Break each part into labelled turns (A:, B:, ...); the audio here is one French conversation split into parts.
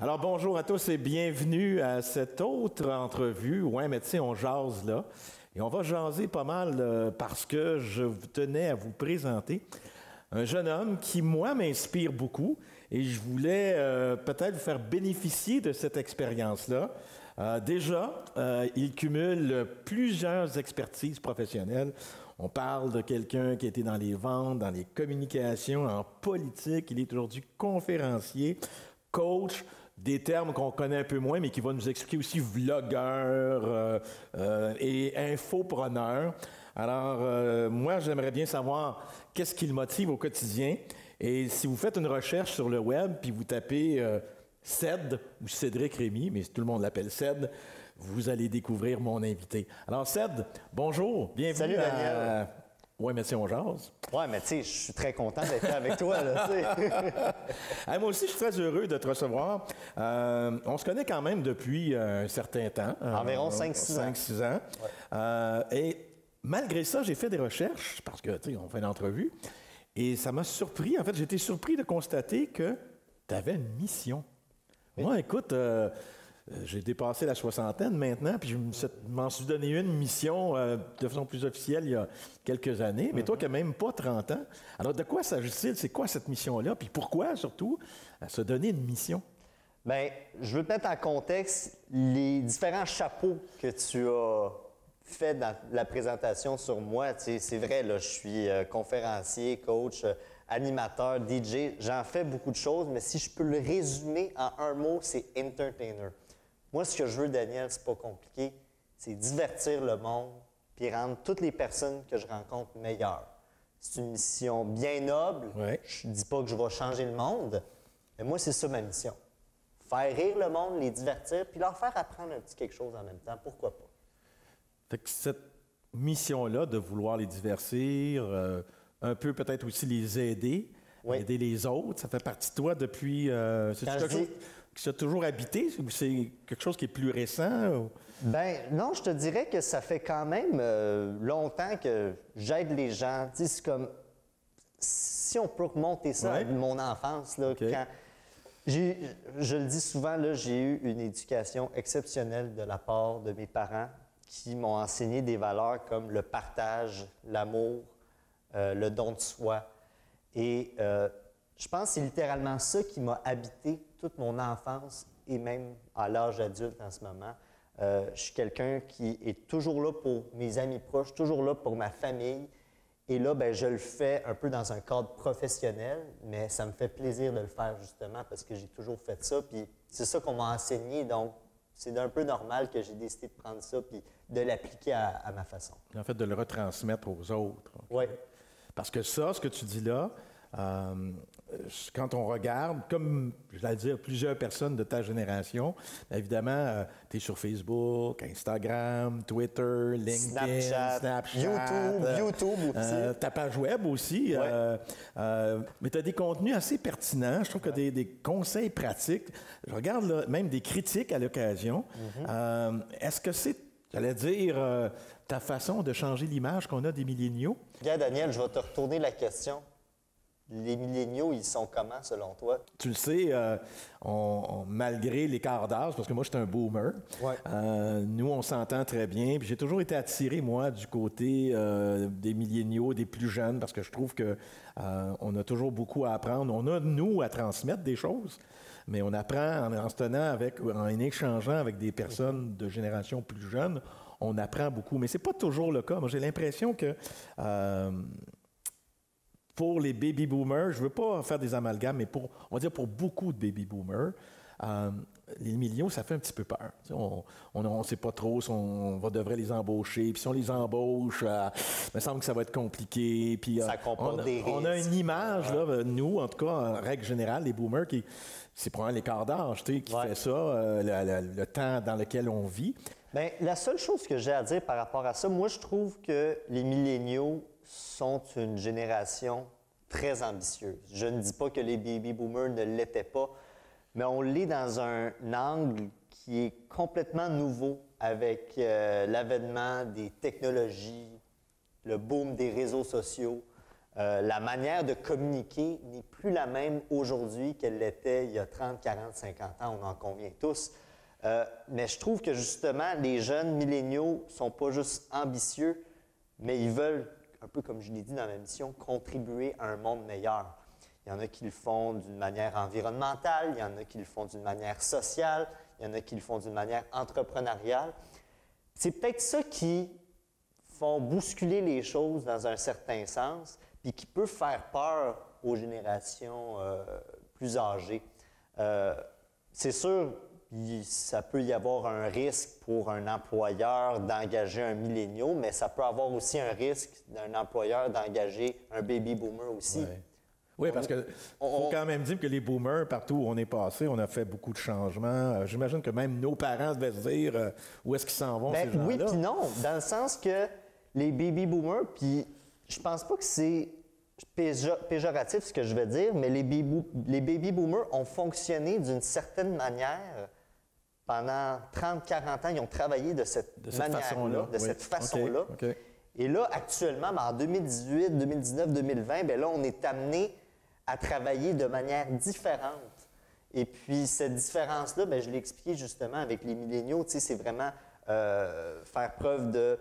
A: Alors bonjour à tous et bienvenue à cette autre entrevue. Ouais, mais tu sais, on jase là. Et on va jaser pas mal parce que je tenais à vous présenter un jeune homme qui, moi, m'inspire beaucoup. Et je voulais peut-être vous faire bénéficier de cette expérience-là. Il cumule plusieurs expertises professionnelles. On parle de quelqu'un qui a été dans les ventes, dans les communications, en politique. Il est aujourd'hui conférencier, coach, des termes qu'on connaît un peu moins, mais qui va nous expliquer aussi vlogueur et infopreneur. Alors, moi, j'aimerais bien savoir qu'est-ce qui le motive au quotidien. Et si vous faites une recherche sur le web, puis vous tapez Ced ou Cédric Rémy, mais tout le monde l'appelle Ced, vous allez découvrir mon invité. Alors, Ced, bonjour, bienvenue.
B: Salut, Daniel.
A: Ouais, mais si on jase.
B: Ouais, mais tu sais, je suis très content d'être là avec toi, là, tu sais.
A: Moi aussi, je suis très heureux de te recevoir. On se connaît quand même depuis un certain temps.
B: Environ 5-6 ans.
A: 5-6 ans. Ouais. Et malgré ça, j'ai fait des recherches, parce que, tu sais, on fait une entrevue, et ça m'a surpris. En fait, j'ai été surpris de constater que tu avais une mission. Oui. Moi, écoute, j'ai dépassé la soixantaine maintenant, puis je m'en suis donné une mission de façon plus officielle il y a quelques années. Mais toi qui n'as même pas 30 ans, alors de quoi s'agit-il? C'est quoi cette mission-là? Puis pourquoi, surtout, se donner une mission?
B: Bien, je veux te mettre en contexte les différents chapeaux que tu as fait dans la présentation sur moi. Tu sais, c'est vrai, là, je suis conférencier, coach, animateur, DJ. J'en fais beaucoup de choses, mais si je peux le résumer en un mot, c'est entertainer. Moi, ce que je veux, Daniel, c'est pas compliqué. C'est divertir le monde puis rendre toutes les personnes que je rencontre meilleures. C'est une mission bien noble.
A: Ouais.
B: Je dis pas que je vais changer le monde, mais moi, c'est ça ma mission. Faire rire le monde, les divertir, puis leur faire apprendre un petit quelque chose en même temps. Pourquoi pas?
A: Fait que cette mission-là de vouloir les divertir, un peu peut-être aussi les aider, oui, aider les autres, ça fait partie de toi depuis... c'est quelque chose qui s'est toujours habité ou c'est quelque chose qui est plus récent?
B: Ben non, je te dirais que ça fait quand même longtemps que j'aide les gens. Tu sais, c'est comme... Si on peut remonter ça à mon enfance, là, quand... Je le dis souvent, là, j'ai eu une éducation exceptionnelle de la part de mes parents qui m'ont enseigné des valeurs comme le partage, l'amour, le don de soi. Et je pense que c'est littéralement ça qui m'a habité toute mon enfance et même à l'âge adulte en ce moment. Je suis quelqu'un qui est toujours là pour mes amis proches, toujours là pour ma famille. Et là, ben, je le fais un peu dans un cadre professionnel, mais ça me fait plaisir de le faire justement parce que j'ai toujours fait ça. Puis c'est ça qu'on m'a enseigné, donc c'est un peu normal que j'ai décidé de prendre ça puis de l'appliquer à ma façon.
A: En fait, de le retransmettre aux autres.
B: Oui.
A: Parce que ça, ce que tu dis là, quand on regarde, comme je l'ai dit, plusieurs personnes de ta génération, évidemment, tu es sur Facebook, Instagram, Twitter, LinkedIn, Snapchat,
B: YouTube aussi.
A: Ta page web aussi. Mais tu as des contenus assez pertinents. Je trouve que des conseils pratiques. Je regarde là, même des critiques à l'occasion. Est-ce que c'est, j'allais dire, ta façon de changer l'image qu'on a des milléniaux?
B: Regarde, Daniel, je vais te retourner la question. Les milléniaux, ils sont comment, selon toi?
A: Tu le sais, malgré l'écart d'âge, parce que moi, je suis un boomer, nous, on s'entend très bien. Puis j'ai toujours été attiré, moi, du côté des milléniaux, des plus jeunes, parce que je trouve que on a toujours beaucoup à apprendre. On a, nous, à transmettre des choses, mais on apprend en se tenant en échangeant avec des personnes de génération plus jeunes, on apprend beaucoup. Mais c'est pas toujours le cas. Moi, j'ai l'impression que... pour les baby boomers, je ne veux pas faire des amalgames, mais on va dire pour beaucoup de baby boomers, les milléniaux, ça fait un petit peu peur. On ne sait pas trop si on devrait les embaucher. Puis si on les embauche, il me semble que ça va être compliqué. Puis,
B: ça comporte des risques.
A: On a une image, là, nous, en tout cas, en règle générale, les boomers, c'est probablement l'écart d'âge qui fait ça, le temps dans lequel on vit.
B: Bien, la seule chose que j'ai à dire par rapport à ça, moi, je trouve que les milléniaux sont une génération très ambitieuse. Je ne dis pas que les baby boomers ne l'étaient pas, mais on l'est dans un angle qui est complètement nouveau avec l'avènement des technologies, le boom des réseaux sociaux. La manière de communiquer n'est plus la même aujourd'hui qu'elle l'était il y a 30, 40, 50 ans, on en convient tous. Mais je trouve que justement, les jeunes milléniaux ne sont pas juste ambitieux, mais ils veulent, un peu comme je l'ai dit dans ma mission, contribuer à un monde meilleur. Il y en a qui le font d'une manière environnementale, il y en a qui le font d'une manière sociale, il y en a qui le font d'une manière entrepreneuriale. C'est peut-être ça qui font bousculer les choses dans un certain sens, puis qui peut faire peur aux générations plus âgées. C'est sûr, ça peut y avoir un risque pour un employeur d'engager un milléniaux, mais ça peut avoir aussi un risque d'un employeur d'engager un baby boomer aussi.
A: Ouais. Oui, parce qu'il faut quand même dire que les boomers, partout où on est passé, on a fait beaucoup de changements. J'imagine que même nos parents devaient se dire où est-ce qu'ils s'en vont, ces gens-là.
B: Oui, puis non, dans le sens que les baby boomers, puis je pense pas que c'est péjoratif ce que je vais dire, mais les baby boomers ont fonctionné d'une certaine manière pendant 30-40 ans. Ils ont travaillé de cette manière-là, de cette façon-là.
A: Okay.
B: Et là, actuellement, en 2018, 2019, 2020, bien là, on est amené à travailler de manière différente. Et puis, cette différence-là, bien, je l'ai expliqué justement avec les milléniaux, tu sais, c'est vraiment faire preuve de,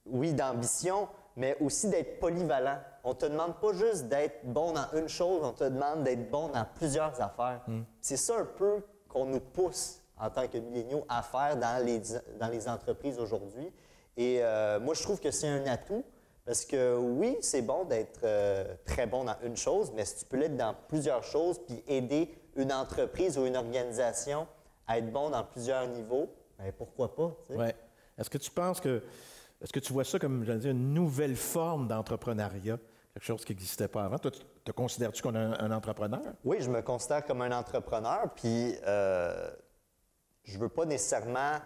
B: oui, d'ambition, mais aussi d'être polyvalent. On ne te demande pas juste d'être bon dans une chose, on te demande d'être bon dans plusieurs affaires. C'est ça un peu qu'on nous pousse en tant que milléniaux à faire dans les entreprises aujourd'hui. Et moi, je trouve que c'est un atout parce que oui, c'est bon d'être très bon dans une chose, mais si tu peux l'être dans plusieurs choses puis aider une entreprise ou une organisation à être bon dans plusieurs niveaux, bien, pourquoi pas?
A: Oui. Est-ce que tu penses que... Est-ce que tu vois ça comme, j'allais dire, une nouvelle forme d'entrepreneuriat? Quelque chose qui n'existait pas avant? Toi, te considères-tu comme un entrepreneur?
B: Oui, je me considère comme un entrepreneur, puis je ne veux pas nécessairement,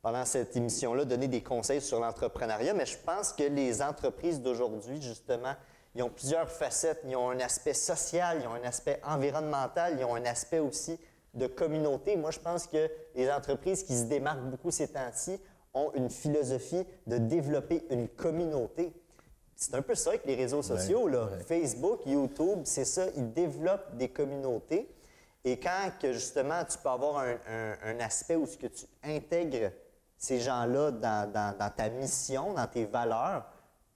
B: pendant cette émission-là, donner des conseils sur l'entrepreneuriat, mais je pense que les entreprises d'aujourd'hui, justement, ils ont plusieurs facettes. Ils ont un aspect social, ils ont un aspect environnemental, ils ont un aspect aussi de communauté. Moi, je pense que les entreprises qui se démarquent beaucoup ces temps-ci ont une philosophie de développer une communauté. C'est un peu ça avec les réseaux sociaux, là.
A: Ouais.
B: Facebook, YouTube, c'est ça, ils développent des communautés. Et quand, que justement, tu peux avoir un aspect où tu intègres ces gens-là dans ta mission, dans tes valeurs,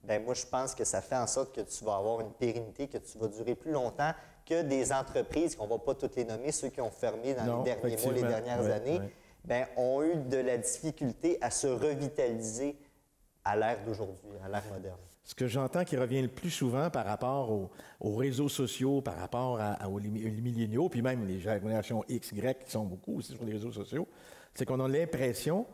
B: bien, moi, je pense que ça fait en sorte que tu vas avoir une pérennité, que tu vas durer plus longtemps que des entreprises, qu'on ne va pas toutes les nommer, ceux qui ont fermé dans les derniers mois, les dernières années, bien, ont eu de la difficulté à se revitaliser à l'ère d'aujourd'hui, à l'ère moderne.
A: Ce que j'entends qui revient le plus souvent par rapport aux réseaux sociaux, par rapport aux milléniaux, puis même les générations X, Y qui sont beaucoup aussi sur les réseaux sociaux, c'est qu'on a l'impression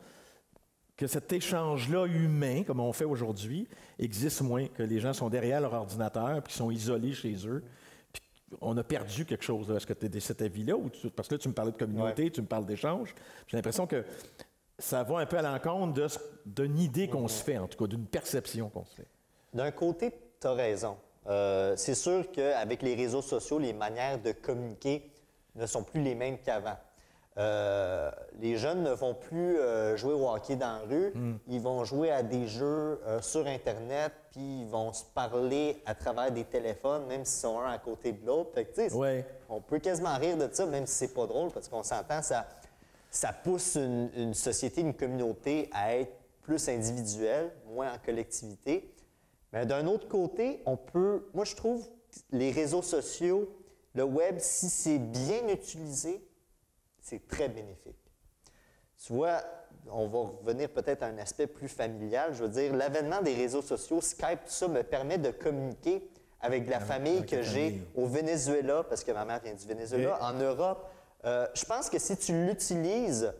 A: que cet échange-là humain, comme on fait aujourd'hui, existe moins, que les gens sont derrière leur ordinateur, puis sont isolés chez eux. Puis on a perdu quelque chose. Là. Est-ce que tu es de cet avis-là? Parce que là, tu me parlais de communauté, tu me parles d'échange. J'ai l'impression que ça va un peu à l'encontre d'une idée qu'on se fait, en tout cas, d'une perception qu'on se fait.
B: D'un côté, tu as raison. C'est sûr qu'avec les réseaux sociaux, les manières de communiquer ne sont plus les mêmes qu'avant. Les jeunes ne vont plus jouer au hockey dans la rue, ils vont jouer à des jeux sur Internet, puis ils vont se parler à travers des téléphones, même s'ils sont un à côté de l'autre. Fait que, on peut quasiment rire de ça, même si c'est pas drôle, parce qu'on s'entend, ça pousse une société, une communauté à être plus individuelle, moins en collectivité. Mais d'un autre côté, moi je trouve les réseaux sociaux, le web, si c'est bien utilisé, c'est très bénéfique. Tu vois, on va revenir peut-être à un aspect plus familial. Je veux dire, l'avènement des réseaux sociaux, Skype, tout ça me permet de communiquer avec la famille que j'ai au Venezuela, parce que ma mère vient du Venezuela, en Europe. Je pense que si tu l'utilises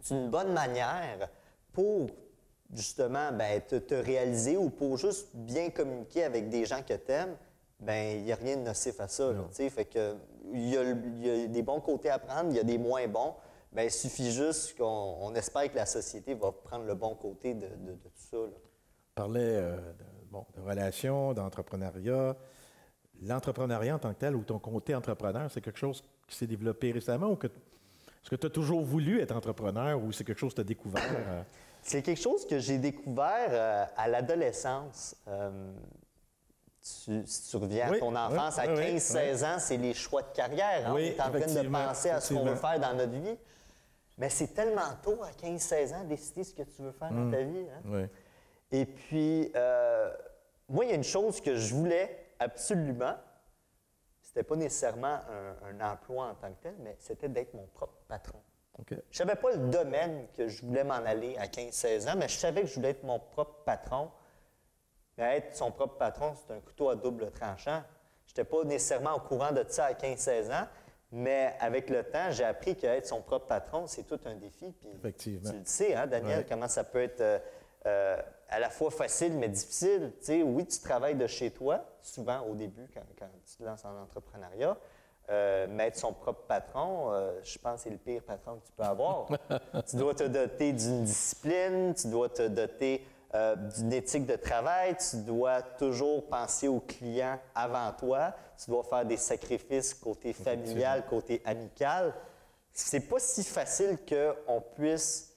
B: d'une bonne manière pour justement te réaliser ou pour juste bien communiquer avec des gens que tu aimes, bien, il n'y a rien de nocif à ça. Fait que, il y a des bons côtés à prendre, il y a des moins bons. Bien, il suffit juste qu'on espère que la société va prendre le bon côté de tout ça. Là.
A: On parlait de relations, d'entrepreneuriat. L'entrepreneuriat en tant que tel ou ton côté entrepreneur, c'est quelque chose qui s'est développé récemment ou est-ce que tu as toujours voulu être entrepreneur ou c'est quelque chose que tu as découvert?
B: C'est quelque chose que j'ai découvert à l'adolescence. si tu reviens à ton enfance, à 15-16 ans, c'est les choix de carrière. Hein?
A: Oui,
B: on est en train de penser à ce qu'on veut faire dans notre vie. Mais c'est tellement tôt, à 15-16 ans, décider ce que tu veux faire dans ta vie. Hein?
A: Oui.
B: Et puis, moi, il y a une chose que je voulais absolument. C'était pas nécessairement un emploi en tant que tel, mais c'était d'être mon propre patron.
A: Okay.
B: Je savais pas le domaine que je voulais m'en aller à 15-16 ans, mais je savais que je voulais être mon propre patron. Mais être son propre patron, c'est un couteau à double tranchant. Je n'étais pas nécessairement au courant de ça à 15-16 ans, mais avec le temps, j'ai appris qu'être son propre patron, c'est tout un défi. Puis
A: effectivement.
B: Tu le sais, hein, Daniel, comment ça peut être à la fois facile, mais difficile. Tu sais, oui, tu travailles de chez toi, souvent au début, quand tu te lances en entrepreneuriat, mais être son propre patron, je pense que c'est le pire patron que tu peux avoir. Tu dois te doter d'une discipline, tu dois te doter d'une éthique de travail, tu dois toujours penser au client avant toi, tu dois faire des sacrifices côté familial, côté amical. C'est pas si facile qu'on puisse,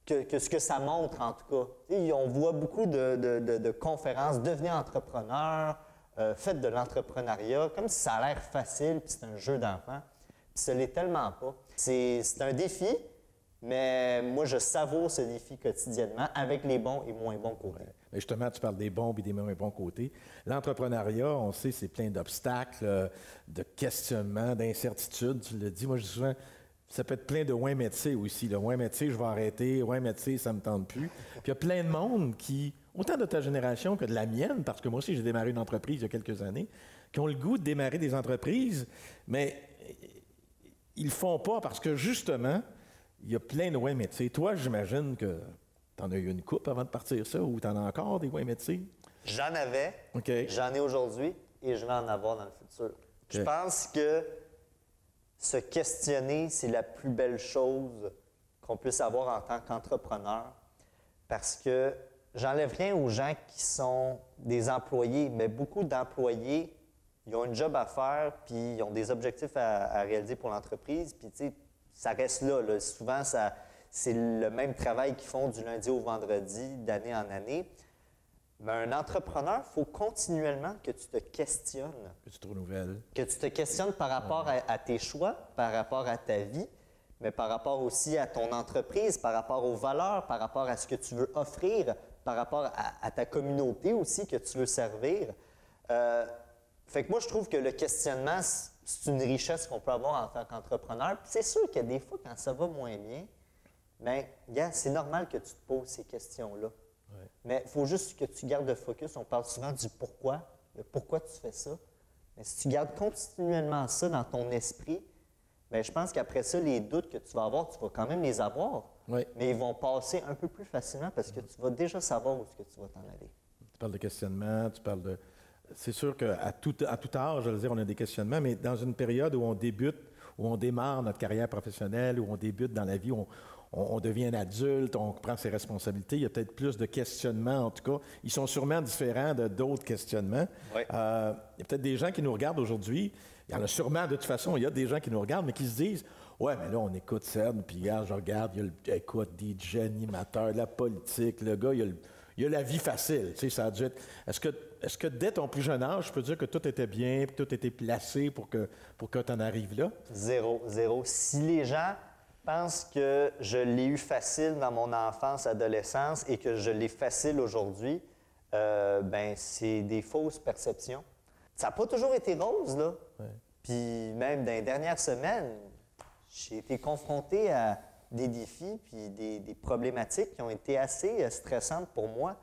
B: que ce que ça montre en tout cas. Et on voit beaucoup de conférences, devenez entrepreneur, faites de l'entrepreneuriat, comme si ça a l'air facile, puis c'est un jeu d'enfant. Puis ça l'est tellement pas. C'est un défi, mais moi, je savoure ce défi quotidiennement avec les bons et moins bons côtés.
A: Mais justement, tu parles des bons et des moins bons côtés. L'entrepreneuriat, on sait, c'est plein d'obstacles, de questionnements, d'incertitudes. Tu le dis, moi, je dis souvent, ça peut être plein de ouais métiers aussi. Le ouais métier, je vais arrêter. Ouais métier, ça ne me tente plus. Puis il y a plein de monde qui, autant de ta génération que de la mienne, parce que moi aussi, j'ai démarré une entreprise il y a quelques années, qui ont le goût de démarrer des entreprises, mais ils ne le font pas parce que, justement, il y a plein de ouais métiers. Toi, j'imagine que tu en as eu une coupe avant de partir ça, ou tu en as encore des ouais métiers?
B: J'en avais, j'en ai aujourd'hui et je vais en avoir dans le futur. Je pense que se questionner, c'est la plus belle chose qu'on puisse avoir en tant qu'entrepreneur parce que j'enlève rien aux gens qui sont des employés, mais beaucoup d'employés, ils ont un job à faire puis ils ont des objectifs à réaliser pour l'entreprise. Puis, tu sais, ça reste là. Souvent, c'est le même travail qu'ils font du lundi au vendredi, d'année en année. Mais un entrepreneur, il faut continuellement que tu te questionnes.
A: Que tu te renouvelles.
B: Que tu te questionnes par rapport à tes choix, par rapport à ta vie, mais par rapport aussi à ton entreprise, par rapport aux valeurs, par rapport à ce que tu veux offrir, par rapport à ta communauté aussi que tu veux servir. Fait que moi, je trouve que le questionnement, c'est une richesse qu'on peut avoir en tant qu'entrepreneur. Puis c'est sûr qu'il y a des fois, quand ça va moins bien, bien, c'est normal que tu te poses ces questions-là. Ouais. Mais il faut juste que tu gardes le focus. On parle souvent du pourquoi, le pourquoi tu fais ça. Mais si tu gardes continuellement ça dans ton esprit, bien, je pense qu'après ça, les doutes que tu vas avoir, tu vas quand même les avoir. Oui. Mais ils vont passer un peu plus facilement parce que tu vas déjà savoir où est-ce que tu vas t'en aller.
A: Tu parles de questionnement, tu parles de... C'est sûr qu'à tout âge, je veux dire, on a des questionnements, mais dans une période où on débute, où on démarre notre carrière professionnelle, où on débute dans la vie, où on devient un adulte, on prend ses responsabilités, il y a peut-être plus de questionnements, en tout cas. Ils sont sûrement différents d'autres questionnements. Oui. Il y a peut-être des gens qui nous regardent aujourd'hui, il y en a sûrement, de toute façon, il y a des gens qui nous regardent, mais qui se disent « Ouais, mais là, on écoute CERN, puis regarde, je regarde, il y a écoute, DJ, animateur, la politique, le gars, il y a la vie facile. » Tu sais, ça a dû être... Est-ce que dès ton plus jeune âge, je peux dire que tout était bien, puis tout était placé pour que tu en arrives là?
B: Zéro. Si les gens pensent que je l'ai eu facile dans mon enfance, adolescence, et que je l'ai facile aujourd'hui, ben c'est des fausses perceptions. Ça n'a pas toujours été rose, là. Ouais. Puis même dans les dernières semaines, j'ai été confronté à des défis puis des problématiques qui ont été assez stressantes pour moi.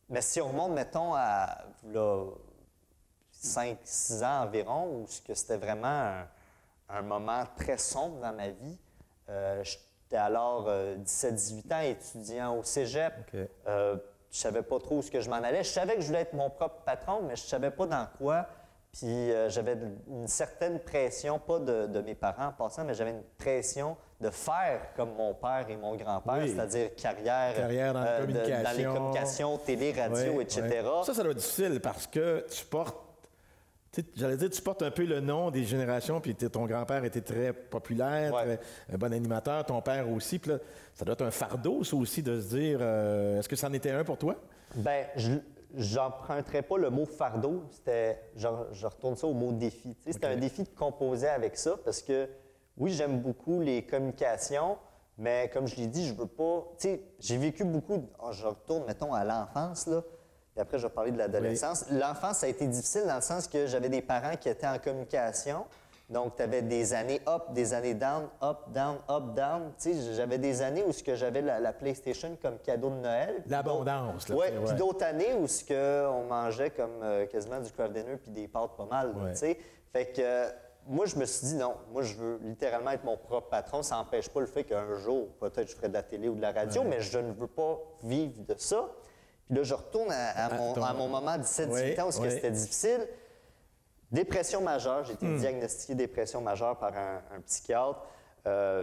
B: Mais si on remonte, mettons, à 5-6 ans environ, où c'était vraiment un moment très sombre dans ma vie, j'étais alors 17-18 ans, étudiant au cégep. Okay. Je savais pas trop où ce que je m'en allais. Je savais que je voulais être mon propre patron, mais je savais pas dans quoi. Puis j'avais une certaine pression, pas de mes parents en passant, mais j'avais une pression de faire comme mon père et mon grand-père, oui. C'est-à-dire carrière
A: dans, dans
B: les communications, télé, radio, etc.
A: Ça doit être difficile parce que tu portes, tu portes un peu le nom des générations, puis ton grand-père était très populaire, un bon animateur, ton père aussi. Puis là, ça doit être un fardeau, ça aussi, de se dire, est-ce que c'en était un pour toi?
B: Bien, j'emprunterais pas le mot fardeau, je retourne ça au mot défi. Tu sais, c'était un défi de composer avec ça parce que, oui, j'aime beaucoup les communications, mais comme je l'ai dit, je veux pas... Tu sais, j'ai vécu beaucoup... je retourne, mettons, à l'enfance, là, et après, je vais parler de l'adolescence. Oui. L'enfance, ça a été difficile dans le sens que j'avais des parents qui étaient en communication. Donc, tu avais des années up, des années down, up, down, up, down. Tu sais, j'avais des années où j'avais la PlayStation comme cadeau de Noël.
A: L'abondance.
B: Oui, puis d'autres années où on mangeait comme quasiment du craft dinner puis des pâtes pas mal. Tu sais. Fait que moi, je me suis dit non, moi, je veux littéralement être mon propre patron. Ça n'empêche pas le fait qu'un jour, peut-être, je ferai de la télé ou de la radio, mais je ne veux pas vivre de ça. Puis là, je retourne à mon moment à 17-18 ans où c'était difficile. Dépression majeure. J'ai été diagnostiqué dépression majeure par un psychiatre.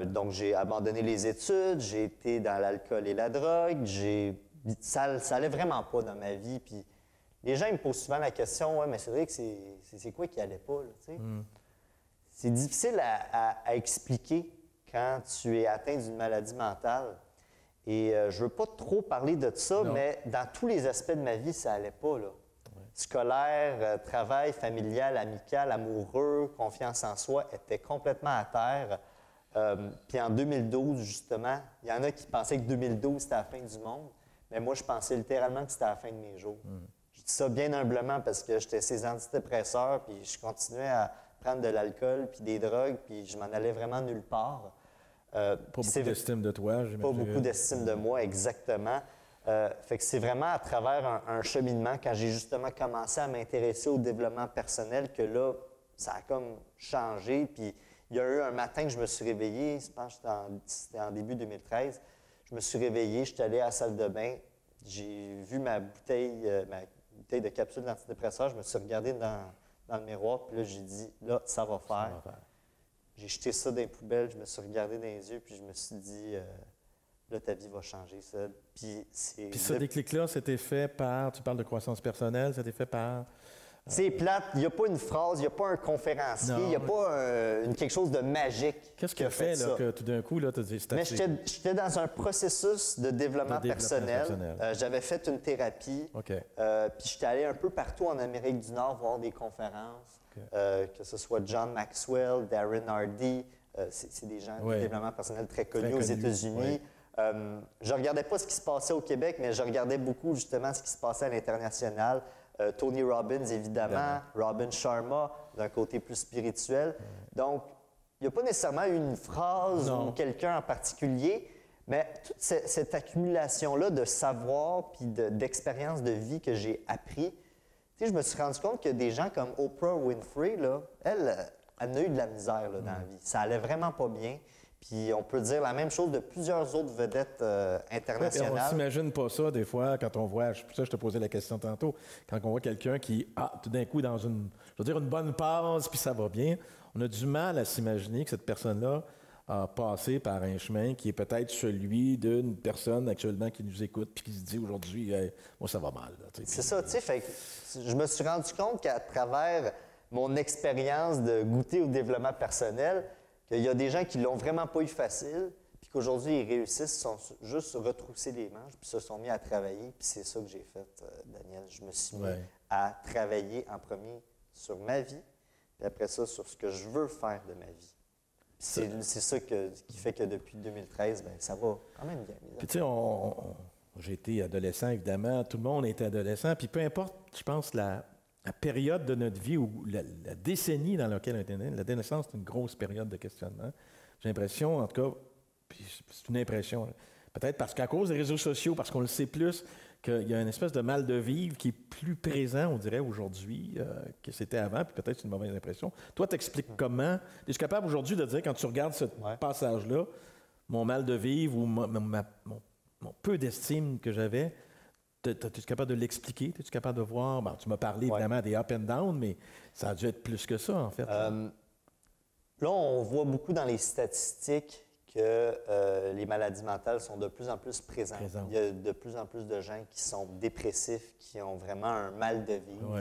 B: Donc, j'ai abandonné les études. J'ai été dans l'alcool et la drogue. Ça allait vraiment pas dans ma vie. Puis les gens ils me posent souvent la question, « Ouais, mais c'est vrai que c'est quoi qui allait pas? » C'est difficile à expliquer quand tu es atteint d'une maladie mentale. Et je veux pas trop parler de ça, mais dans tous les aspects de ma vie, ça allait pas, là. Scolaire, travail, familial, amical, amoureux, confiance en soi, était complètement à terre. Puis en 2012, justement, il y en a qui pensaient que 2012, c'était la fin du monde, mais moi, je pensais littéralement que c'était la fin de mes jours. Je dis ça bien humblement parce que j'étais ces antidépresseurs, puis je continuais à prendre de l'alcool, puis des drogues, puis je m'en allais vraiment nulle part.
A: Pas beaucoup d'estime de toi, j'imagine.
B: Pas beaucoup d'estime de moi, exactement. Fait que c'est vraiment à travers un cheminement, quand j'ai justement commencé à m'intéresser au développement personnel, que là, ça a comme changé. Puis il y a eu un matin que je me suis réveillé, je pense que c'était en début 2013, je me suis réveillé, je suis allé à la salle de bain, j'ai vu ma bouteille de capsule d'antidépresseur, je me suis regardé dans le miroir, puis là, j'ai dit, là, ça va faire. J'ai jeté ça dans les poubelles, je me suis regardé dans les yeux, puis je me suis dit, là, ta vie va changer, ça. Puis
A: ce déclic-là, c'était fait par, tu parles de croissance personnelle, c'était fait par...
B: C'est plate, il n'y a pas une phrase, il n'y a pas un conférencier, il n'y a pas quelque chose de magique.
A: Qu'est-ce qui a fait là, que tout d'un coup, tu as dit...
B: Mais j'étais dans un processus de développement personnel. J'avais fait une thérapie, puis j'étais allé un peu partout en Amérique du Nord voir des conférences. Que ce soit John Maxwell, Darren Hardy, c'est des gens de développement personnel très connus aux États-Unis. Je ne regardais pas ce qui se passait au Québec, mais je regardais beaucoup justement ce qui se passait à l'international. Tony Robbins, évidemment, Robin Sharma, d'un côté plus spirituel. Donc, il n'y a pas nécessairement une phrase ou quelqu'un en particulier, mais toute cette accumulation-là de savoir puis d'expérience de vie que j'ai appris, je me suis rendu compte que des gens comme Oprah Winfrey, là, elle a eu de la misère là, dans la vie. Ça allait vraiment pas bien. Puis on peut dire la même chose de plusieurs autres vedettes internationales.
A: On s'imagine pas ça des fois quand on voit, c'est pour ça que je te posais la question tantôt, quand on voit quelqu'un qui, tout d'un coup, dans une bonne passe, puis ça va bien, on a du mal à s'imaginer que cette personne-là a passé par un chemin qui est peut-être celui d'une personne actuellement qui nous écoute puis qui se dit aujourd'hui, hey, moi ça va mal.
B: C'est ça, tu sais, fait que je me suis rendu compte qu'à travers mon expérience de goûter au développement personnel, qu'il y a des gens qui l'ont vraiment pas eu facile, puis qu'aujourd'hui ils réussissent, sont juste retroussés les manches, puis se sont mis à travailler, puis c'est ça que j'ai fait, Daniel. Je me suis mis à travailler en premier sur ma vie, puis après ça sur ce que je veux faire de ma vie. C'est ça qui fait que depuis 2013, bien, ça va quand même bien.
A: Puis tu sais, j'ai été adolescent, évidemment. Tout le monde était adolescent. Puis peu importe, je pense, la période de notre vie ou la décennie dans laquelle on était né, l'adolescence, c'est une grosse période de questionnement. J'ai l'impression, en tout cas, puis c'est une impression, peut-être parce qu'à cause des réseaux sociaux, parce qu'on le sait plus, qu'il y a une espèce de mal de vivre qui est plus présent, on dirait, aujourd'hui, que c'était avant, puis peut-être c'est une mauvaise impression. Toi, t'expliques comment? Es-tu capable aujourd'hui de dire, quand tu regardes ce passage-là, mon mal de vivre ou mon peu d'estime que j'avais, es-tu capable de l'expliquer? Es-tu capable de voir? Bon, tu m'as parlé évidemment des up and down, mais ça a dû être plus que ça, en fait.
B: Là, on voit beaucoup dans les statistiques que les maladies mentales sont de plus en plus présentes. Il y a de plus en plus de gens qui sont dépressifs, qui ont vraiment un mal de vivre.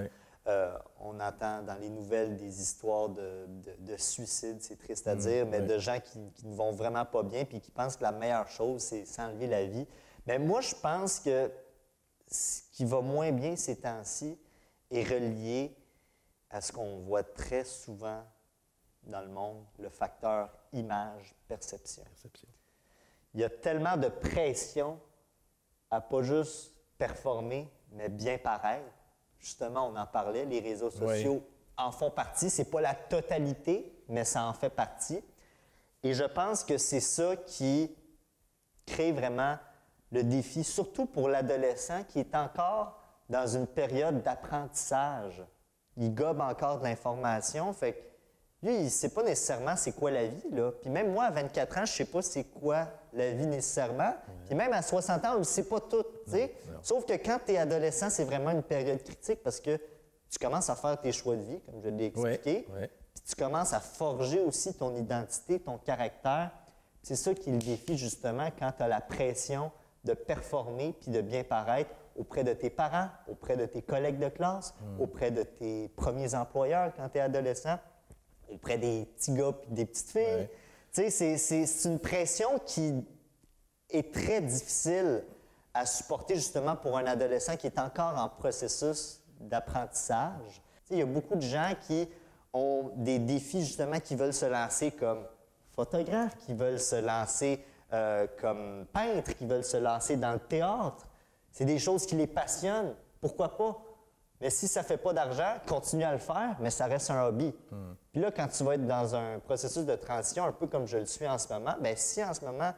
B: On entend dans les nouvelles des histoires de suicides, c'est triste à dire, mais de gens qui ne vont vraiment pas bien puis qui pensent que la meilleure chose, c'est s'enlever la vie. Mais moi, je pense que ce qui va moins bien ces temps-ci est relié à ce qu'on voit très souvent dans le monde, le facteur image-perception. Il y a tellement de pression à pas juste performer, mais bien paraître. Justement, on en parlait, les réseaux sociaux en font partie. Ce n'est pas la totalité, mais ça en fait partie. Et je pense que c'est ça qui crée vraiment le défi, surtout pour l'adolescent qui est encore dans une période d'apprentissage. Il gobe encore de l'information, fait que lui, il ne sait pas nécessairement c'est quoi la vie, là. Puis même moi, à 24 ans, je ne sais pas c'est quoi la vie nécessairement. Puis même à 60 ans, on ne sait pas tout, tu sais. Sauf que quand tu es adolescent, c'est vraiment une période critique parce que tu commences à faire tes choix de vie, comme je l'ai expliqué. Puis tu commences à forger aussi ton identité, ton caractère. C'est ça qui est le défi, justement, quand tu as la pression de performer puis de bien paraître auprès de tes parents, auprès de tes collègues de classe, auprès de tes premiers employeurs quand tu es adolescent, auprès des petits gars et des petites filles. Tu sais, c'est une pression qui est très difficile à supporter justement pour un adolescent qui est encore en processus d'apprentissage. Tu sais, il y a beaucoup de gens qui ont des défis justement qui veulent se lancer comme photographes, qui veulent se lancer comme peintres, qui veulent se lancer dans le théâtre. C'est des choses qui les passionnent. Pourquoi pas? Mais si ça ne fait pas d'argent, continue à le faire, mais ça reste un hobby. Puis là, quand tu vas être dans un processus de transition, un peu comme je le suis en ce moment, bien, si en ce moment,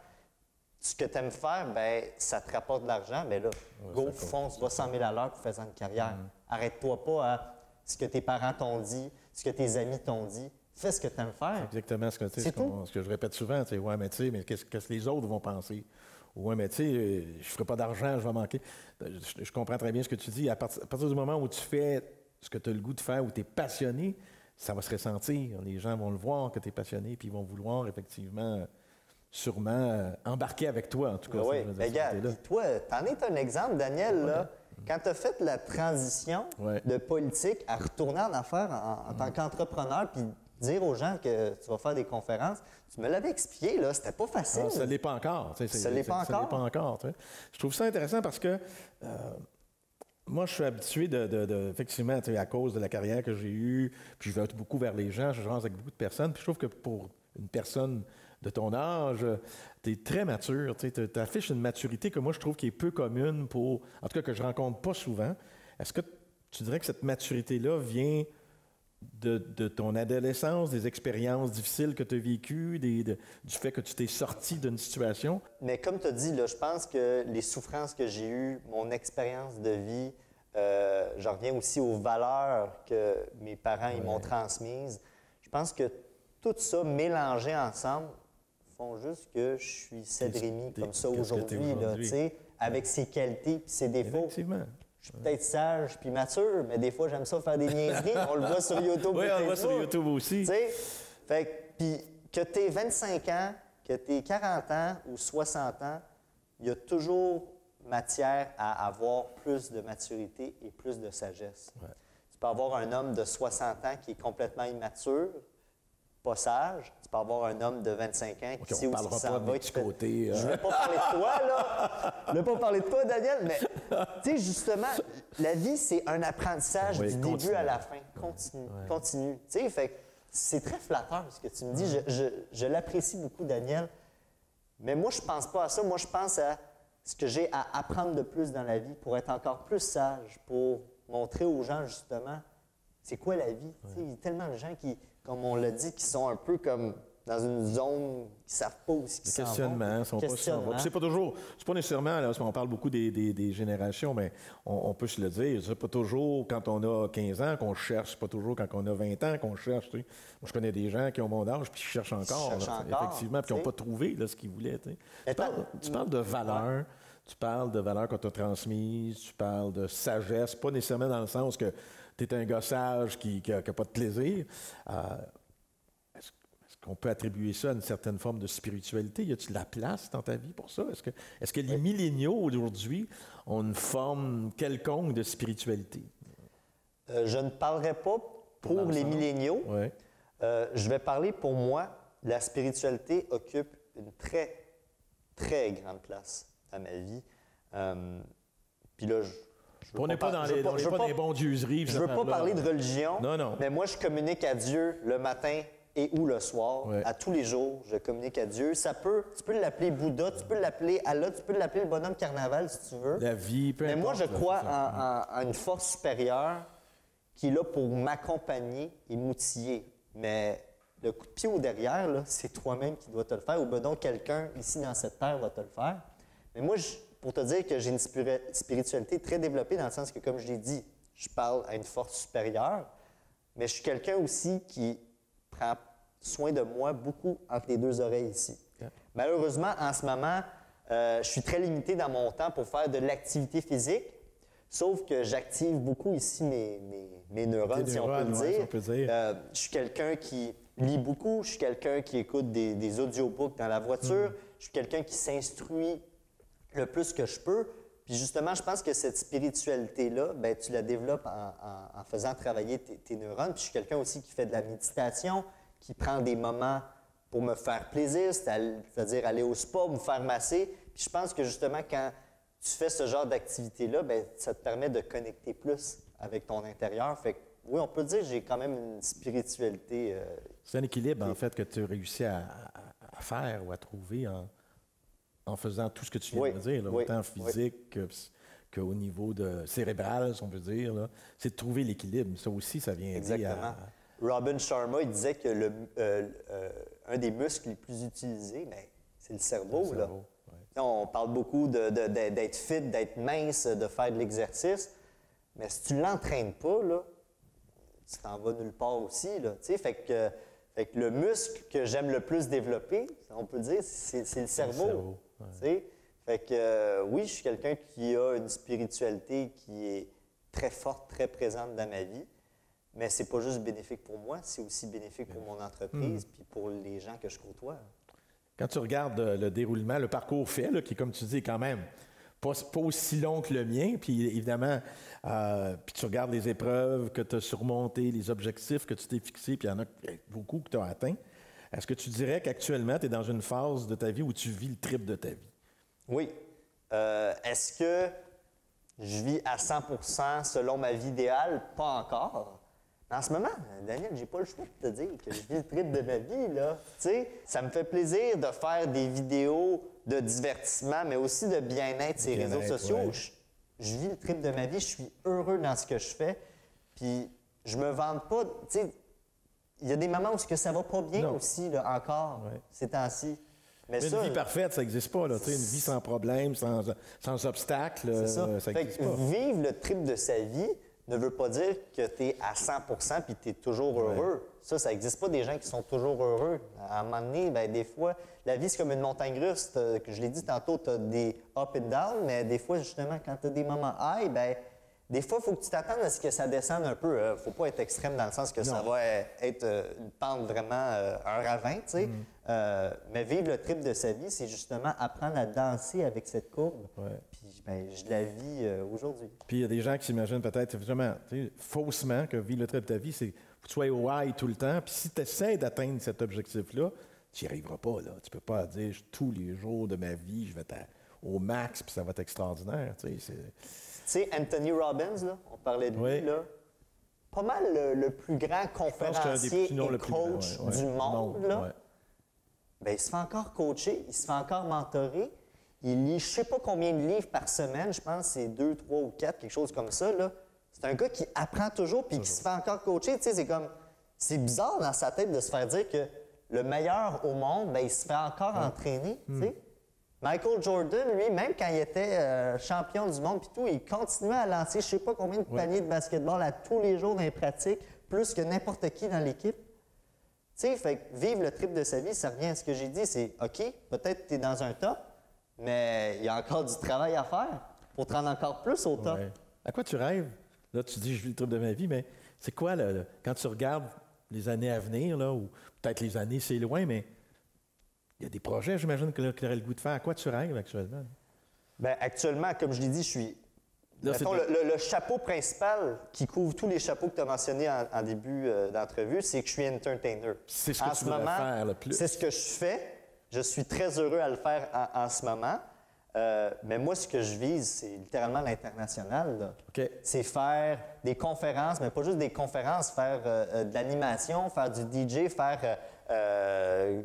B: ce que tu aimes faire, bien, ça te rapporte de l'argent, bien là, go, fonce, va 100 000 à l'heure pour faire une carrière. Arrête-toi pas à ce que tes parents t'ont dit, ce que tes amis t'ont dit. Fais ce que tu aimes faire.
A: C'est exactement ce que je répète souvent. Ouais, mais tu sais, mais qu'est-ce que les autres vont penser? Ouais, mais tu sais, je ne ferai pas d'argent, je vais manquer. Je comprends très bien ce que tu dis. À partir du moment où tu fais ce que tu as le goût de faire, où tu es passionné, ça va se ressentir. Les gens vont le voir que tu es passionné, puis ils vont vouloir effectivement, sûrement, embarquer avec toi, en tout cas.
B: Oui, regarde, toi, tu en es un exemple, Daniel, là. Quand tu as fait la transition de politique à retourner en affaires en tant qu'entrepreneur, puis dire aux gens que tu vas faire des conférences, tu me l'avais expliqué, là, c'était pas facile.
A: Ça ne l'est pas encore.
B: Ça ne l'est pas encore.
A: Je trouve ça intéressant parce que moi, je suis habitué effectivement, à cause de la carrière que j'ai eue, puis je vais beaucoup vers les gens, je jase avec beaucoup de personnes, puis je trouve que pour une personne de ton âge, tu es très mature, tu affiches une maturité que moi, je trouve qui est peu commune en tout cas, que je rencontre pas souvent. Est-ce que tu dirais que cette maturité-là vient de ton adolescence, des expériences difficiles que tu as vécues, du fait que tu t'es sorti d'une situation?
B: Mais comme tu as dit, là, je pense que les souffrances que j'ai eues, mon expérience de vie, je reviens aussi aux valeurs que mes parents ils m'ont transmises. Je pense que tout ça mélangé ensemble font juste que je suis Cédrémy comme ça aujourd'hui, avec ses qualités et ses défauts.
A: Effectivement.
B: Je suis peut-être sage puis mature, mais des fois, j'aime ça faire des niaiseries. On le voit sur YouTube.
A: Oui, on le voit sur YouTube aussi.
B: Puis que tu aies 25 ans, que tu aies 40 ans ou 60 ans, il y a toujours matière à avoir plus de maturité et plus de sagesse. Ouais. Tu peux avoir un homme de 60 ans qui est complètement immature, pas sage. Tu peux avoir un homme de 25 ans qui sait où il s'en va.
A: Côté,
B: Je ne vais pas parler de toi, là. Je ne vais pas parler de toi, Daniel, mais tu sais, justement, la vie, c'est un apprentissage du début à la fin. Continue. Tu sais, fait c'est très flatteur ce que tu me dis. Je l'apprécie beaucoup, Daniel. Mais moi, je ne pense pas à ça. Moi, je pense à ce que j'ai à apprendre de plus dans la vie pour être encore plus sage, pour montrer aux gens, justement, c'est quoi la vie. Il y a tellement de gens qui, comme on l'a dit, qui sont un peu comme dans une zone qui ne savent pas où ils s'en vont.
A: Questionnement. C'est pas nécessairement, là, parce qu'on parle beaucoup des générations, mais on peut se le dire, c'est pas toujours quand on a 15 ans qu'on cherche, c'est pas toujours quand on a 20 ans qu'on cherche. Moi, je connais des gens qui ont mon âge puis qui cherchent encore, effectivement, puis qui n'ont pas trouvé là, ce qu'ils voulaient. Tu parles de valeurs. Tu parles de valeurs qu'on t'a transmises, tu parles de sagesse, pas nécessairement dans le sens que tu es un gars sage qui n'a pas de plaisir. Est-ce qu'on peut attribuer ça à une certaine forme de spiritualité? Y a-t-il de la place dans ta vie pour ça? Est-ce que les milléniaux aujourd'hui ont une forme quelconque de spiritualité?
B: Je ne parlerai pas pour les milléniaux.
A: Ouais.
B: Je vais parler pour moi. La spiritualité occupe une très, très grande place dans ma vie. Puis là,
A: on n'est pas dans les bons dieuseries.
B: Je ne veux pas parler de religion,
A: non.
B: Mais moi, je communique à Dieu le matin et ou le soir. Ouais. À tous les jours, je communique à Dieu. Tu peux l'appeler Bouddha, tu peux l'appeler Allah, tu peux l'appeler le bonhomme carnaval si tu veux.
A: La vie, peu importe.
B: Mais moi, je crois en une force supérieure qui est là pour m'accompagner et m'outiller. Mais le coup de pied au derrière, là, c'est toi-même qui dois te le faire, ou ben donc quelqu'un ici dans cette terre va te le faire. Mais moi, pour te dire que j'ai une spiritualité très développée, dans le sens que, comme je l'ai dit, je parle à une force supérieure, mais je suis quelqu'un aussi qui prend soin de moi beaucoup entre les deux oreilles ici. Okay. Malheureusement, en ce moment, je suis très limité dans mon temps pour faire de l'activité physique, sauf que j'active beaucoup ici mes neurones, si on peut le dire. Je suis quelqu'un qui lit beaucoup, je suis quelqu'un qui écoute des audiobooks dans la voiture, je suis quelqu'un qui s'instruit le plus que je peux. Puis justement, je pense que cette spiritualité-là, ben, tu la développes en faisant travailler tes neurones. Puis je suis quelqu'un aussi qui fait de la méditation, qui prend des moments pour me faire plaisir, c'est-à-dire aller au spa, me faire masser. Puis je pense que justement, quand tu fais ce genre d'activité-là, ben, ça te permet de connecter plus avec ton intérieur. Fait que, oui, on peut dire que j'ai quand même une spiritualité.
A: C'est un équilibre, en fait, que tu réussis à faire ou à trouver en faisant tout ce que tu viens de dire, là, autant physique qu'au niveau cérébral, si on peut dire. Là. C'est de trouver l'équilibre. Ça aussi, ça vient aider à...
B: Robin Sharma, il disait que un des muscles les plus utilisés, ben, c'est le cerveau. Là. Ouais. On parle beaucoup d'être fit, d'être mince, de faire de l'exercice, mais si tu ne l'entraînes pas, là, tu t'en vas nulle part aussi. Là, fait que le muscle que j'aime le plus développer, on peut dire, c'est le cerveau. Ouais. Fait que oui, je suis quelqu'un qui a une spiritualité qui est très forte, très présente dans ma vie, mais c'est pas juste bénéfique pour moi, c'est aussi bénéfique pour mon entreprise puis pour les gens que je côtoie.
A: Quand tu regardes le déroulement, le parcours fait, là, qui, comme tu dis, est quand même pas aussi long que le mien, puis évidemment, puis tu regardes les épreuves que tu as surmontées, les objectifs que tu t'es fixés, puis il y en a beaucoup que tu as atteints. Est-ce que tu dirais qu'actuellement, tu es dans une phase de ta vie où tu vis le triple de ta vie?
B: Oui. Est-ce que je vis à 100% selon ma vie idéale? Pas encore. En ce moment, Daniel, j'ai pas le choix de te dire que je vis le triple de ma vie, là. Tu sais, ça me fait plaisir de faire des vidéos de divertissement, mais aussi de bien-être sur les réseaux sociaux. Ouais. Je vis le triple de ma vie, je suis heureux dans ce que je fais, puis je me vante pas. Tu sais, il y a des moments où ça va pas bien aussi, là, encore, ces temps-ci.
A: Mais ça, une vie parfaite, ça n'existe pas. Là. Une vie sans problème, sans obstacle, ça n'existe pas.
B: Vivre le triple de sa vie ne veut pas dire que tu es à 100% puis tu es toujours heureux. Ça n'existe pas des gens qui sont toujours heureux. À un moment donné, bien, des fois, la vie, c'est comme une montagne russe. Que je l'ai dit tantôt, tu as des up and down, mais des fois, justement, quand tu as des moments high, bien, des fois, il faut que tu t'attendes à ce que ça descende un peu. Il ne faut pas être extrême dans le sens que ça va être une pente vraiment, un ravin, tu sais. Mais vivre le triple de sa vie, c'est justement apprendre à danser avec cette courbe. Puis ben, je la vis aujourd'hui.
A: Puis il y a des gens qui s'imaginent peut-être vraiment, faussement, que vivre le triple de ta vie, c'est que tu sois au high tout le temps. Puis si tu essaies d'atteindre cet objectif-là, tu n'y arriveras pas. Là. Tu ne peux pas dire tous les jours de ma vie, je vais être au max, puis ça va être extraordinaire. Tu
B: sais, Anthony Robbins, là, on parlait de lui, là, pas mal le plus grand conférencier et coach du monde. Là. Bien, il se fait encore coacher, il se fait encore mentorer. Il lit je ne sais pas combien de livres par semaine, je pense que c'est 2, 3 ou 4, quelque chose comme ça. Là. C'est un gars qui apprend toujours puis qui se fait encore coacher. Tu sais, c'est bizarre dans sa tête de se faire dire que le meilleur au monde, bien, il se fait encore entraîner. Tu sais. Michael Jordan, lui, même quand il était champion du monde, puis tout, il continuait à lancer je ne sais pas combien de paniers de basketball à tous les jours dans les pratiques, plus que n'importe qui dans l'équipe. Tu sais, fait que vivre le triple de sa vie, ça revient à ce que j'ai dit, c'est OK, peut-être tu es dans un top, mais il y a encore du travail à faire pour te rendre encore plus au top.
A: À quoi tu rêves? Là, tu dis je vis le triple de ma vie, mais c'est quoi, quand tu regardes les années à venir, là, ou peut-être les années, c'est loin, mais il y a des projets, j'imagine, que tu aurais le goût de faire. À quoi tu rêves actuellement?
B: Bien, actuellement, comme je l'ai dit, je suis... Là, mettons, le chapeau principal qui couvre tous les chapeaux que tu as mentionnés en début d'entrevue, c'est que je suis entertainer.
A: C'est ce que tu voudrais faire le plus.
B: C'est ce que je fais. Je suis très heureux à le faire en ce moment. Mais moi, ce que je vise, c'est littéralement l'international, là.
A: OK.
B: C'est faire des conférences, mais pas juste des conférences, faire de l'animation, faire du DJ, faire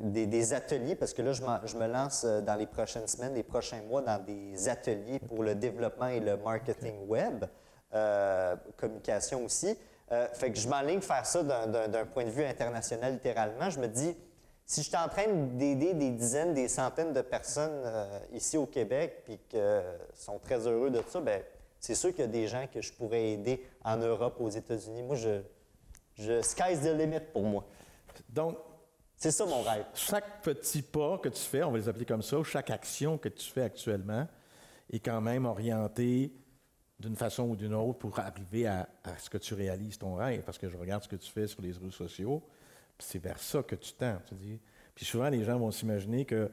B: des ateliers, parce que là, je me lance dans les prochaines semaines, les prochains mois, dans des ateliers pour le développement et le marketing web, communication aussi. Fait que je m'enligne faire ça d'un point de vue international, littéralement. Je me dis, si je suis en train d'aider des dizaines, des centaines de personnes ici au Québec, puis qu'ils sont très heureux de ça, bien, c'est sûr qu'il y a des gens que je pourrais aider en Europe, aux États-Unis. Moi, sky's the limit pour moi.
A: Donc,
B: c'est ça mon rêve.
A: Chaque petit pas que tu fais, on va les appeler comme ça, ou chaque action que tu fais actuellement est quand même orientée d'une façon ou d'une autre pour arriver à ce que tu réalises ton rêve. Parce que je regarde ce que tu fais sur les réseaux sociaux, puis c'est vers ça que tu tends. Tu dis. Puis souvent, les gens vont s'imaginer que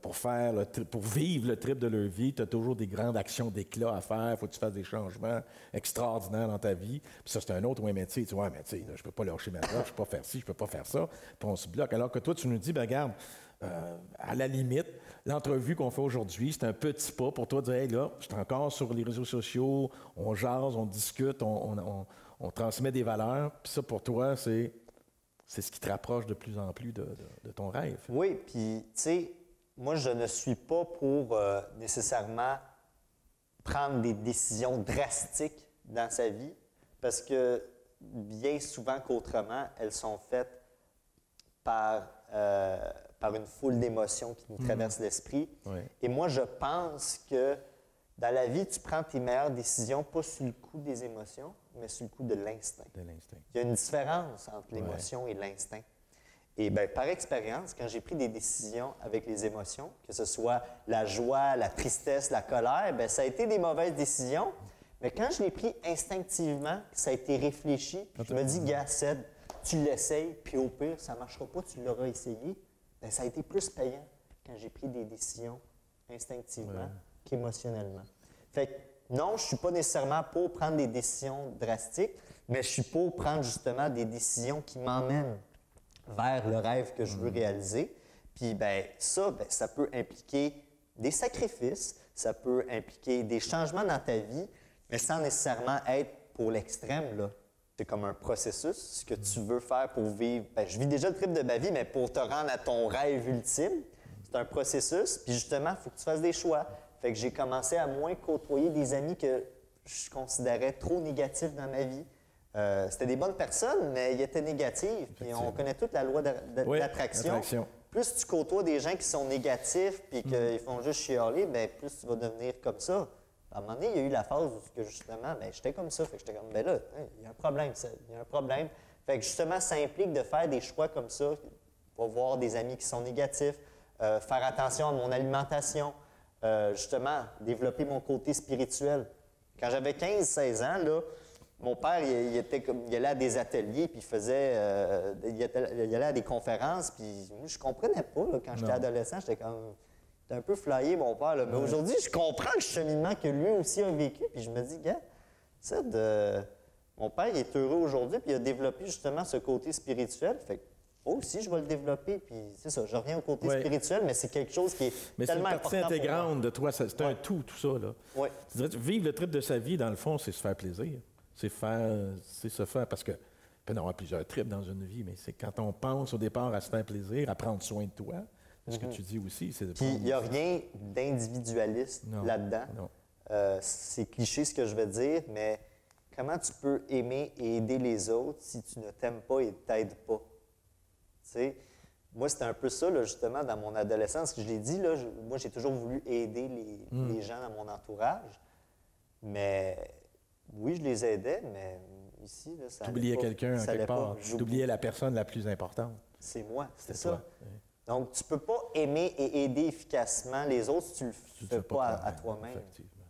A: pour vivre le trip de leur vie, tu as toujours des grandes actions d'éclat à faire, il faut que tu fasses des changements extraordinaires dans ta vie. Puis ça, c'est un autre métier. Tu vois, mais tu sais, je ne peux pas lâcher ma job, je ne peux pas faire ci, je ne peux pas faire ça. Puis on se bloque. Alors que toi, tu nous dis, ben regarde, à la limite, l'entrevue qu'on fait aujourd'hui, c'est un petit pas pour toi de dire, hey, là, je suis encore sur les réseaux sociaux, on jase, on discute, on transmet des valeurs. Puis ça, pour toi, c'est ce qui te rapproche de plus en plus de ton rêve.
B: Oui, puis, tu sais, moi, je ne suis pas pour nécessairement prendre des décisions drastiques dans sa vie, parce que bien souvent qu'autrement, elles sont faites par une foule d'émotions qui nous traversent l'esprit.
A: Oui.
B: Et moi, je pense que dans la vie, tu prends tes meilleures décisions pas sur le coup des émotions, mais sur le coup de l'instinct.
A: De l'instinct.
B: Il y a une différence entre l'émotion et l'instinct. Et bien, par expérience, quand j'ai pris des décisions avec les émotions, que ce soit la joie, la tristesse, la colère, bien, ça a été des mauvaises décisions. Mais quand je l'ai pris instinctivement, ça a été réfléchi, je me dis, gars, Ced, tu l'essayes, puis au pire, ça ne marchera pas, tu l'auras essayé. Bien, ça a été plus payant quand j'ai pris des décisions instinctivement qu'émotionnellement. Fait que non, je ne suis pas nécessairement pour prendre des décisions drastiques, mais je suis pour prendre justement des décisions qui m'emmènent vers le rêve que je veux réaliser. Puis ben ça, ça peut impliquer des sacrifices, ça peut impliquer des changements dans ta vie, mais sans nécessairement être pour l'extrême, là. C'est comme un processus, ce que tu veux faire pour vivre. Ben, je vis déjà le trip de ma vie, mais pour te rendre à ton rêve ultime, c'est un processus. Puis justement, il faut que tu fasses des choix. Fait que j'ai commencé à moins côtoyer des amis que je considérais trop négatifs dans ma vie. C'était des bonnes personnes, mais ils étaient négatifs. Puis on connaît toute la loi de l'attraction. Plus tu côtoies des gens qui sont négatifs puis qu'ils font juste chialer, bien, plus tu vas devenir comme ça. À un moment donné, il y a eu la phase où justement, bien, j'étais comme ça. Fait que j'étais comme, ben là, il y a un problème, ça. Il y a un problème. Fait que justement, ça implique de faire des choix comme ça. Pas voir des amis qui sont négatifs, faire attention à mon alimentation, justement, développer mon côté spirituel. Quand j'avais 15-16 ans, là, mon père, il allait à des ateliers, puis il allait à des conférences, puis moi, je comprenais pas, là, quand j'étais adolescent, j'étais comme, j'étais un peu flyé, mon père, là. Mais aujourd'hui, je comprends le cheminement que lui aussi a vécu, puis je me dis, gars, mon père, il est heureux aujourd'hui, puis il a développé justement ce côté spirituel, fait que moi aussi, je vais le développer, puis c'est ça, je reviens au côté spirituel, mais c'est quelque chose qui est tellement important.
A: Mais c'est une partie intégrante de toi, c'est un tout ça, là.
B: Oui.
A: Tu dirais, vivre le trip de sa vie, dans le fond, c'est se faire plaisir. C'est se faire, parce que, il peut y avoir plusieurs trips dans une vie, mais c'est quand on pense au départ à se faire plaisir, à prendre soin de toi, ce que tu dis aussi, c'est de
B: Puis il n'y a rien d'individualiste là-dedans. C'est cliché ce que je veux dire, mais comment tu peux aimer et aider les autres si tu ne t'aimes pas et ne t'aides pas? Tu sais, moi, c'était un peu ça, là, justement, dans mon adolescence, que je l'ai dit, là, moi, j'ai toujours voulu aider les gens dans mon entourage, mais oui, je les aidais, mais ici, là, ça
A: t'oubliais quelqu'un quelque part. T'oubliais la personne la plus importante.
B: C'est moi, c'est ça.
A: Toi.
B: Donc, tu ne peux pas aimer et aider efficacement les autres si tu ne le fais pas à toi-même.
A: Effectivement.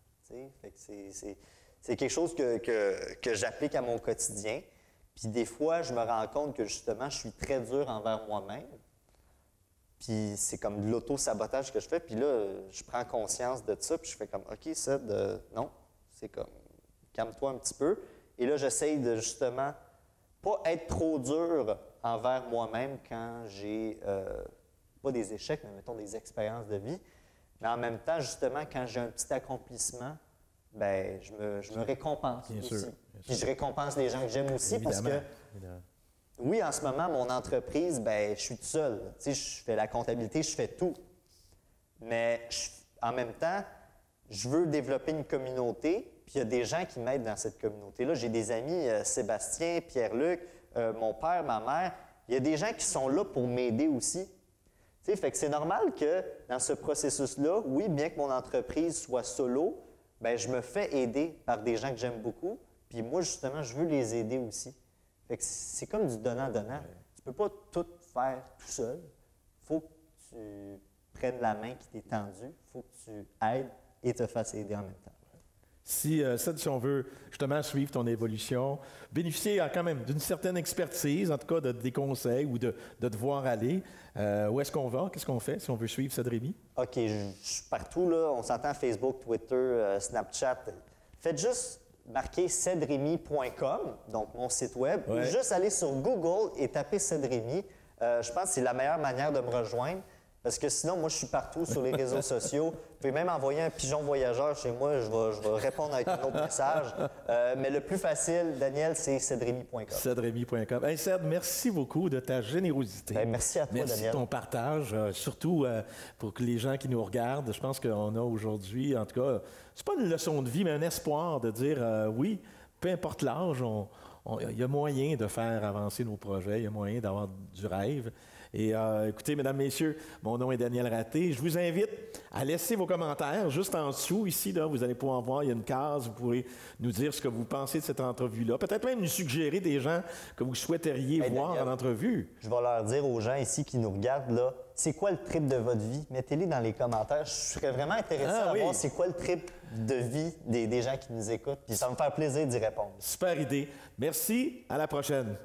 B: Fait que c'est quelque chose que j'applique à mon quotidien. Puis des fois, je me rends compte que justement, je suis très dur envers moi-même. Puis c'est comme de l'auto-sabotage que je fais. Puis là, je prends conscience de ça. Puis je fais comme, OK, ça, non, c'est comme, calme-toi un petit peu. Et là, j'essaye de justement pas être trop dur envers moi-même quand j'ai, pas des échecs, mais mettons des expériences de vie. Mais en même temps, justement, quand j'ai un petit accomplissement, ben je me récompense aussi. Puis je récompense les gens que j'aime aussi parce que, oui, en ce moment, mon entreprise, ben je suis tout seul. Tu sais, je fais la comptabilité, je fais tout. Mais en même temps, je veux développer une communauté, puis il y a des gens qui m'aident dans cette communauté-là. J'ai des amis, Sébastien, Pierre-Luc, mon père, ma mère. Il y a des gens qui sont là pour m'aider aussi. Tu sais, fait que c'est normal que dans ce processus-là, oui, bien que mon entreprise soit solo, bien, je me fais aider par des gens que j'aime beaucoup. Puis moi, justement, je veux les aider aussi. Fait que c'est comme du donnant-donnant. Tu peux pas tout faire tout seul. Il faut que tu prennes la main qui t'est tendue. Il faut que tu aides et te fasses aider en même temps.
A: Si on veut justement suivre ton évolution, bénéficier quand même d'une certaine expertise, en tout cas de des conseils ou de te voir aller, où est-ce qu'on va? Qu'est-ce qu'on fait si on veut suivre Ced Rémy?
B: OK, je suis partout, là. On s'entend Facebook, Twitter, Snapchat. Faites juste marquer cedremy.com, donc mon site web, ou juste aller sur Google et taper Ced Rémy. Je pense que c'est la meilleure manière de me rejoindre. Parce que sinon, moi, je suis partout sur les réseaux sociaux. Vous pouvez même envoyer un pigeon voyageur chez moi, je vais répondre avec un autre message. Mais le plus facile, Daniel, c'est cedremy.com.
A: Cedremy.com. Hey, Ced, merci beaucoup de ta générosité.
B: Bien, merci à toi,
A: merci
B: Daniel.
A: Merci de ton partage, surtout pour que les gens qui nous regardent. Je pense qu'on a aujourd'hui, en tout cas, c'est pas une leçon de vie, mais un espoir de dire oui, peu importe l'âge, il y a moyen de faire avancer nos projets, il y a moyen d'avoir du rêve. Et écoutez, mesdames, messieurs, mon nom est Daniel Raté. Je vous invite à laisser vos commentaires juste en dessous. Ici, là, vous allez pouvoir voir, il y a une case. Vous pourrez nous dire ce que vous pensez de cette entrevue-là. Peut-être même nous suggérer des gens que vous souhaiteriez voir
B: Daniel,
A: en entrevue.
B: Je vais leur dire aux gens ici qui nous regardent, là, c'est quoi le trip de votre vie? Mettez-les dans les commentaires. Je serais vraiment intéressé à voir c'est quoi le trip de vie des gens qui nous écoutent. Puis ça va me faire plaisir d'y répondre.
A: Super idée. Merci. À la prochaine.